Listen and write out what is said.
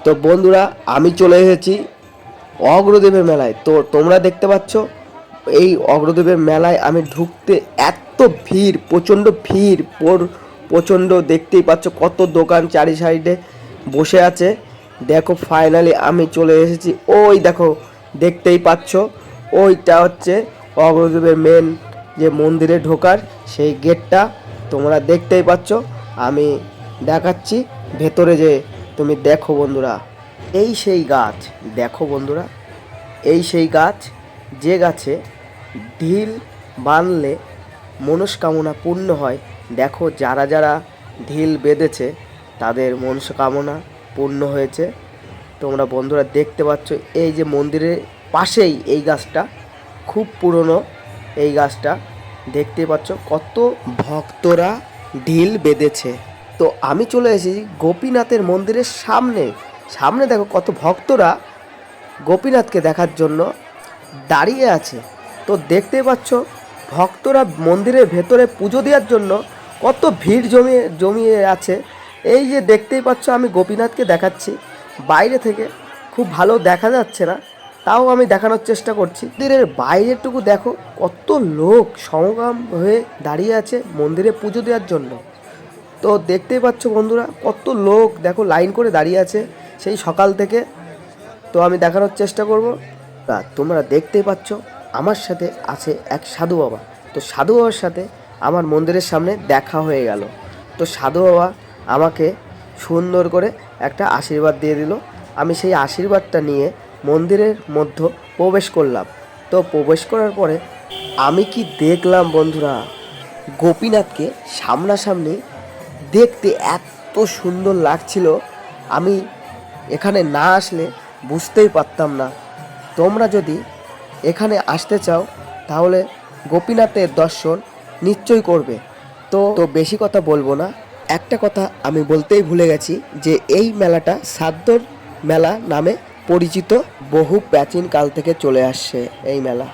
তো বন্ধুরা, আমি চলে এসেছি অগ্রদেবের মেলায়। তো তোমরা দেখতে পাচ্ছ এই অগ্রদেবের মেলায় আমি ঢুকতে এত ভিড়, প্রচণ্ড ভিড়, প্রচণ্ড। দেখতেই পাচ্ছ কত দোকান চারি সাইডে বসে আছে। দেখো ফাইনালি আমি চলে এসেছি। ওই দেখো, দেখতেই পাচ্ছ ওইটা হচ্ছে অগ্রদেবের মেন যে মন্দিরে ঢোকার সেই গেটটা তোমরা দেখতেই পাচ্ছ। আমি দেখাচ্ছি ভেতরে, যে তুমি দেখো বন্ধুরা। এই সেই গাছ, দেখো বন্ধুরা, এই সেই গাছ যে গাছে ঢিল বাঁধলে মনস্কামনা পূর্ণ হয়। দেখো যারা যারা ঢিল বেঁধেছে তাদের মনস্কামনা পূর্ণ হয়েছে। তোমরা বন্ধুরা দেখতে পাচ্ছ এই যে মন্দিরের পাশেই এই গাছটা, খুব পুরনো এই গাছটা। দেখতে পাচ্ছ কত ভক্তরা ঢিল বেঁধেছে। তো আমি চলে এসেছি গোপীনাথের মন্দিরের সামনে। সামনে দেখো কত ভক্তরা গোপীনাথকে দেখার জন্য দাঁড়িয়ে আছে। তো দেখতে পাচ্ছ ভক্তরা মন্দিরের ভেতরে পুজো দেওয়ার জন্য কত ভিড় জমিয়ে আছে। এই যে দেখতেই পাচ্ছ আমি গোপীনাথকে দেখাচ্ছি বাইরে থেকে, খুব ভালো দেখা যাচ্ছে না, তাও আমি দেখানোর চেষ্টা করছি। মন্দিরের বাইরেটুকু দেখো কত লোক সমাগম হয়ে দাঁড়িয়ে আছে মন্দিরে পুজো দেওয়ার জন্য। তো দেখতেই পাচ্ছ বন্ধুরা কত লোক দেখো লাইন করে দাঁড়িয়ে আছে সেই সকাল থেকে। তো আমি দেখানোর চেষ্টা করব। তা তোমরা দেখতেই পাচ্ছ আমার সাথে আছে এক সাধু বাবা। তো সাধু বাবার সাথে আমার মন্দিরের সামনে দেখা হয়ে গেল। তো সাধু বাবা আমাকে সুন্দর করে একটা আশীর্বাদ দিয়ে দিল। আমি সেই আশীর্বাদটা নিয়ে মন্দিরের মধ্যে প্রবেশ করলাম। তো প্রবেশ করার পরে আমি কি দেখলাম বন্ধুরা, গোপীনাথকে সামনাসামনি দেখতে এত সুন্দর লাগছিল, আমি এখানে না আসলে বুঝতেই পারতাম না। তোমরা যদি এখানে আসতে চাও তাহলে গোপীনাথের দর্শন নিশ্চয়ই করবে। তো বেশি কথা বলবো না, একটা কথা আমি বলতেই ভুলে গেছি যে এই মেলাটা সাদ্দর মেলা নামে পরিচিত। বহু প্রাচীন কাল থেকে চলে আসছে এই মেলা।